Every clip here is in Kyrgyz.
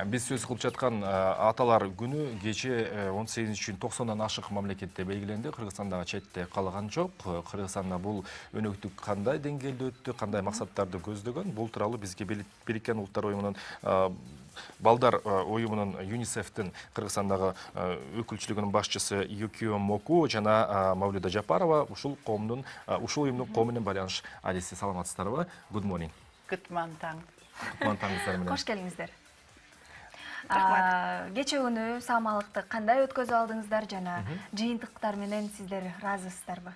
Биз сөз кылып жаткан аталар күнү кече 18-90 ашык мамлекетте белгиленди. Кыргызстандагы четте калган жок. Кыргызстанда бул өнөктүк кандай деңгээлде өттү, кандай максаттарды көздөгөн? Бул тууралуу бизге Бириккен Улуттар Уюмунун балдар уюмунун ЮНИСЕФтин Кыргызстандагы өкүлчүлүгүнүн башчысы Юкио Моку жана Мавлюда Жапарова ушул уюмдун кому менен байланыш адиси. Саламатсыздарбы? Good morning. Good morning. Кутмантаңыздар менен. Кош келиңиздер. Кече күнү саамалыкты кандай өткөзүп алдыңыздар жана жыйынтыктар менен сиздер ыраазысыздарбы?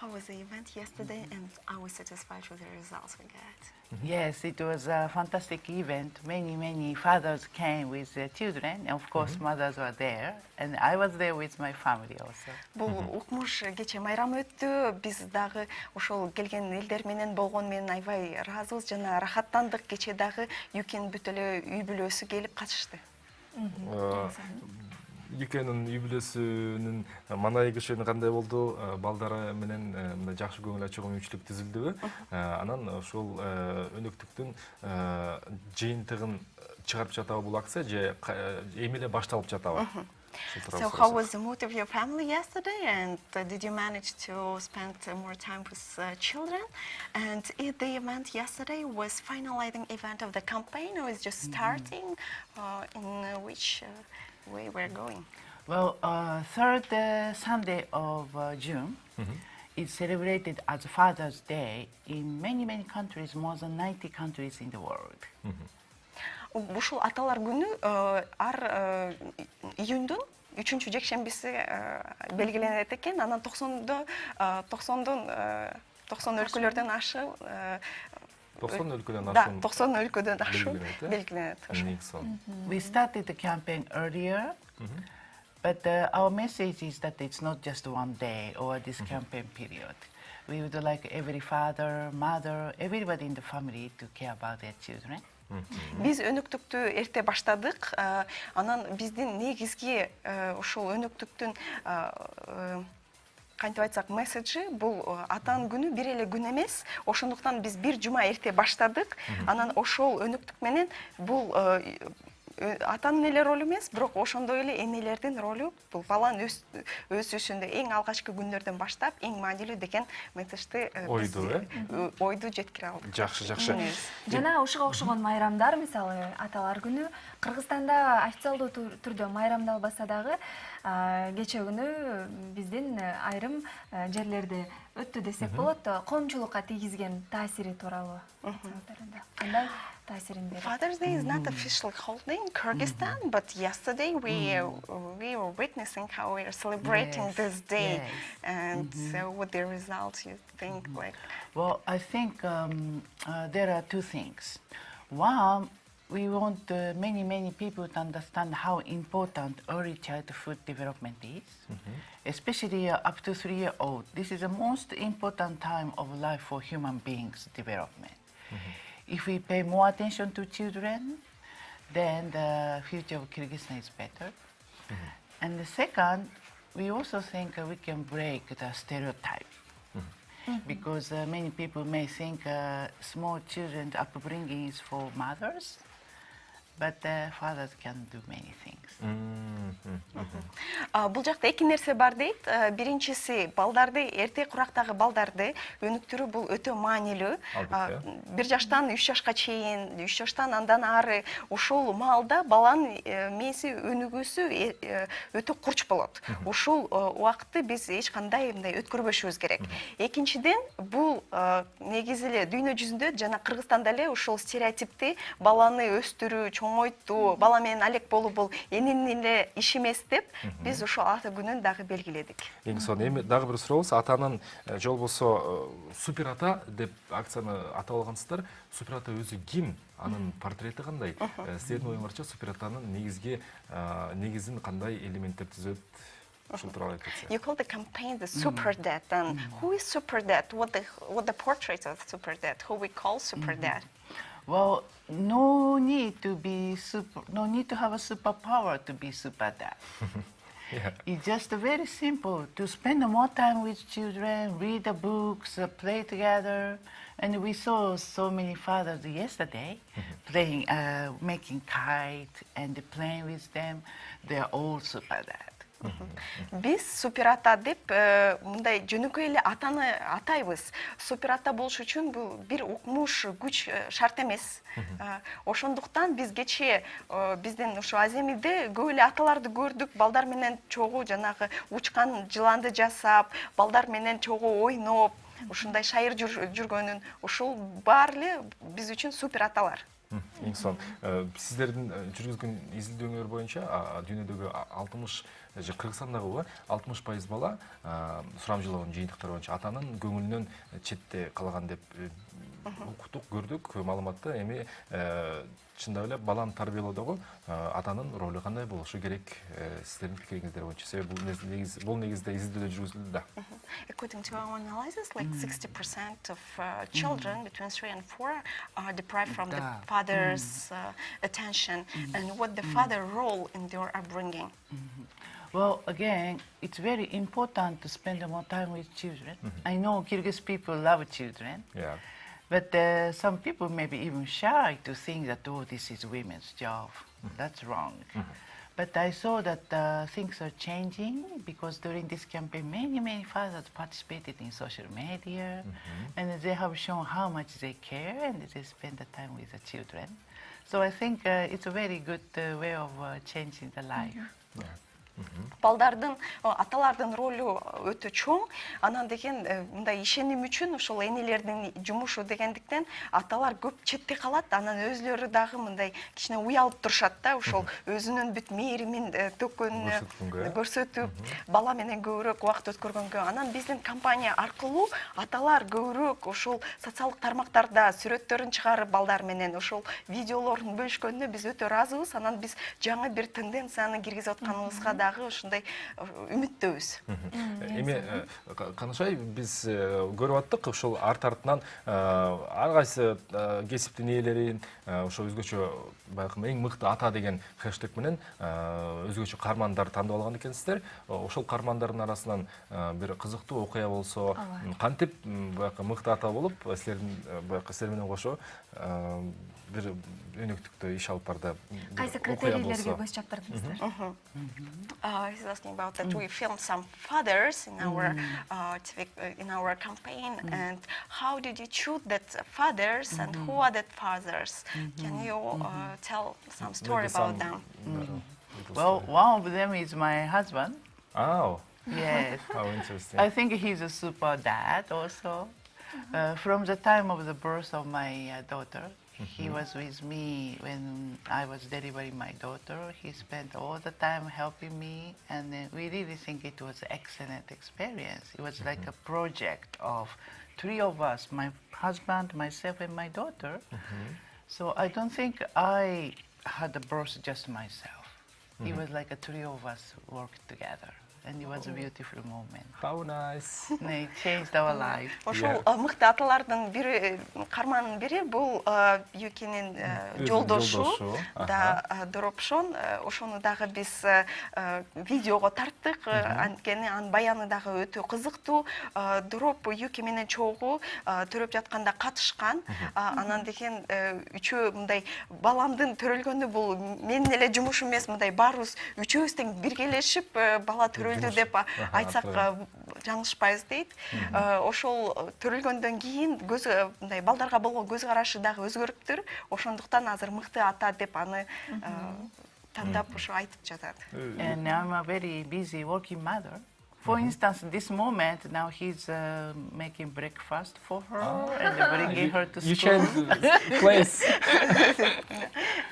How was the event yesterday, and are we satisfied with the results we got? Yes, it was a fantastic event. Many fathers came with their children, and of course mothers were there, and I was there with my family also. Бул укмуш кече майрам өттү. Биз дагы ошол келген элдер менен болгон менен аябай ыраазыбыз жана рахаттандык. Кече дагы Юкин бүт эле үй бүлөсү келип катышты. Юкенин үй бүлөсүнүн манайыгышыны кандай болду? Балдары менен жакшы көңүл ачуу мүнчүлүк түзүлдүбү? Анан ошол өнөктүктүн жыйынтыгын чыгарып жатабы бул акция же эми эле башталып жатабы? So how was the mood of your family yesterday, and did you manage to spend more time with children? And if the event yesterday was finalizing event of the campaign, or is just starting, in which way we're going? Well, third Sunday of June is celebrated as Father's Day in many countries, more than 90 countries in the world. Ушул аталар күнү ар июндун 3-чү жекшембиси белгиленет экен. Анан 90 өлкөлөрдөн ашып 90 өлкөдөн да, ашуун 90 өлкөдөн ашып белгиленет. We started the campaign earlier, but our message is that it's not just one day or this campaign period. We would like every father, mother, everybody in the family to care about their children. Биз өнөктүктү эрте баштадык. Анан биздин негизги ушул өнөктүктүн кантип айтсак месседжи бул атанын күнү бир эле күн эмес. Ошондуктан биз бир жума эрте баштадык. Анан ошол өнөктүк менен бул атанын эле ролу эмес, бирок ошондой эле энелердин ролу. Бул баланын өсүшүндө эң алгачкы күндөрдөн баштап эң маанилүү деген месседжди ойду жеткире алдык. Жакшы. Жана ушуга окшогон майрамдар, мисалы аталар күнү Кыргызстанда официалдуу түрдө майрамдалбаса дагы кече күнү биздин айрым жерлерде өттү десек болот. Коомчулукка тийгизген таасири тууралуу кандай таасирин берет? Father's Day is not officially holiday in Kyrgyzstan, but yesterday we were witnessing how we are celebrating this day. And so what the results you think like? Well, I think there are two things. One, we want many people to understand how important early childhood development is, especially up to 3-year-old. This is the most important time of life for human beings' development. If we pay more attention to children, then the future of Kyrgyzstan is better. And the second, we also think we can break the stereotype. Because many people may think small children's upbringing is for mothers, but fathers can do many things. Бул жакта эки нерсе бар дейт. Биринчиси, балдарды, эрте курактагы балдарды өнүктүрүү бул өтө маанилүү. 1 жаштан 3 жашка чейин, 3 жаштан андан ары ушул маалда баланын мээси өнүгүүсү өтө курч болот. Ушул убакытты биз эч кандай мындай өткөрбөшүбүз керек. Экинчиден, бул негизи эле дүйнө жүзүндө жана Кыргызстанда эле ушул стереотипти баланы өстүрүү, чоңойтуу, бала менен алек болуу бул эненин эле иши эмес деп биз ушул ата күнүн дагы белгиледик. Эң сонун эми дагы бир сурообуз. Атанын же болбосо супер ата деп акцияны атап алгансыздар. Супер ата өзү ким? Анын портрети кандай? Сиздердин оюңарча супер атанын негизин кандай элементтер түзөт? Ушул тууралуу айтып кетсеңиз. You call the campaign the super dad, and who is super dad? What the portrait of super dad? Who we call super dad? Well, no need to have a superpower to be super dad. Yeah. It's just very simple to spend more time with children, read the books, play together. And we saw so many fathers yesterday playing, making kite and playing with them. They are all super dad. Биз супер ата деп мындай жөнөкөй эле атаны атайбыз. Супер ата болуш үчүн бул бир укмуш, күч шарт эмес. Ошондуктан биз кечээ биздин ушу Аземиде көп эле аталарды көрдүк. Балдар менен чогуу жанагы учкан жыланды жасап, балдар менен чогуу ойноп, ушундай шайыр жүргөнүн ушул баары эле биз үчүн супер аталар. Эң son, сиздердин жүргүзгөн изилдөөлөр боюнча дүйнөдөгү 60 же Кыргызстандагы 60% бала сурамжылоонун жыйынтыктары боюнча атанын көңүлүнөн четте калган деп укуктук, көрдүк маалыматты. Эми чындап эле баланы тарбиялоодогу атанын ролу кандай болушу керек сиздердин пикириңиздер боюнча? Себеби бул негизде изилдөөлөр жүргүзүлдү да. According to our analysis, like 60% of children between 3 and 4 are deprived from the father's attention. And what the father role in their upbringing? Well, again, it's very important to spend more time with children. I know Kyrgyz people love children. Yeah. But some people may be even shy to think that, oh, this is women's job. That's wrong. But I saw that things are changing because during this campaign, many fathers participated in social media, and they have shown how much they care and they spend the time with the children. So I think it's a very good way of changing the life. Yeah. Балдардын, аталардын ролу өтө чоң. Анан деген мындай ишеним үчүн ошол энелердин жумушу дегендиктен аталар көп четте калат. Анан өзлөрү дагы мындай кичине уялып турушат да, ошол өзүнүн бүт мээримин төккөнүнө көрсөтүп, бала менен көбүрөөк убакыт өткөргөнгө. Анан биздин компания аркылуу аталар көбүрөөк ошол социалдык тармактарда сүрөттөрүн чыгарып балдар менен ошол видеолорун бөлүшкөнүнө биз өтө ыраазыбыз. Анан биз жаңы бир тенденцияны киргизип атканыбызга дагы ушундай үмүттөбүз. Эми Канышай биз көрүп аттык ушул артынан ар кайсы кесиптин ээлерин ошо өзгөчө байкым эң мыкты ата деген хэштег менен өзгөчө кармандар тандап алган экенсиздер. Ошол кармандардын арасынан бир кызыктуу окуя болсо, кантип байкы мыкты ата болуп, силер менен кошо бир өнөктүктө иш алып барда Кайсы критерийлерге көз чаптырдыңыздар? He's asking about that we filmed some fathers in our campaign, and how did you choose that fathers and who are that fathers? Can you tell some story about them? Well, one of them is my husband. Oh. Yes. How interesting. I think he's a super dad also. From the time of the birth of my daughter, he was with me when I was delivering my daughter. He spent all the time helping me, and we really think it was an excellent experience. It was like a project of 3 of us, my husband, myself, and my daughter. So I don't think I had the birth just myself. It was like 3 of us worked together. And it was a beautiful moment. How nice. It changed our life. Ошол мыкты аталардын бири карманын бири бул Юкинин жолдошу да Доропшон. Ошону дагы биз видеого тарттык. Анткени анын баяны дагы өтө кызыктуу. Дороп Юки менен чогуу төрөп жатканда катышкан. Анан деген үчөө мындай баламдын төрөлгөнү бул менин эле жумушум эмес, мындай баарыбыз үчөөбүз тең биргелешип бала төрөлдү деп айтсак жаңылышпайбыз дейт. Ошол төрөлгөндөн кийин мындай балдарга болгон көз карашы дагы өзгөрүптүр. Ошондуктан азыр мыкты ата деп аны тандап ошо айтып жатат. And I'm a very busy working mother. For instance, this moment now he's making breakfast for her and bringing her to school. You change place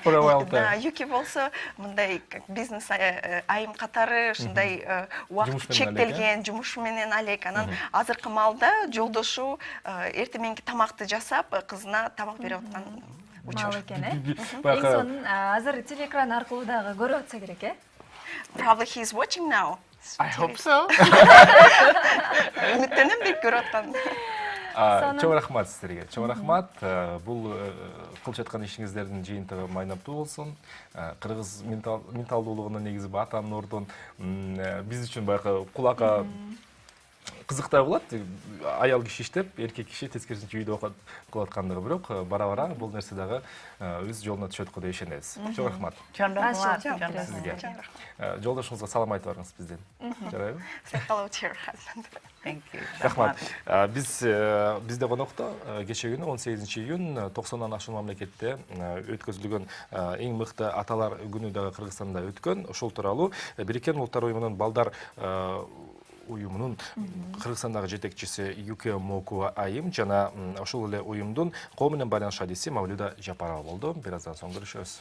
for a while time. Юки болсо мындай бизнес айым катары ушундай убакыт чектелген жумушу менен алек. Анан азыркы маалда жолдошу эртең мененки тамакты жасап, кызына тамак берип аткан Мал экен, Эң сонун азыр телеэкран аркылуу дагы көрүп атса керек, Probably he's watching now. I hope so. Үмүттөнөм деп көрүп аткан. Чоң рахмат сіздерге. Чоң рахмат. Бұл кылып жатқан ишиңиздердин жыйынтыгы майнаптуу болсун. Кыргыз менталдуулугунун негизи атанын ордун биз үчүн баягы кулакка кызыктай болот. Аял киши иштеп, эркек киши тескерисинче үйдө кылып аткандыгы, бирок бара-бара бул нерсе дагы өз жолуна түшөт деп ишенебиз. Чоң рахмат. Чоң рахмат. Сизге. Жолдошуңузга салам айтып барыңыз бизден. Жарайбы? Say hello to your husband. Thank you. Рахмат. Бизде конокто кечээ күнү 18 июнь 90 ашуун мамлекетте өткөзүлгөн эң мыкты аталар күнү дагы Кыргызстанда өткөн. Ошол тууралуу Бириккен Улуттар уюмунун балдар уюмунун Кыргызстандагы жетекчиси Юке Моку айым жана ошол эле уюмдун ком менен байланыш адиси Мавлюда Жапарова болду. Бир аздан соң көрүшөбүз.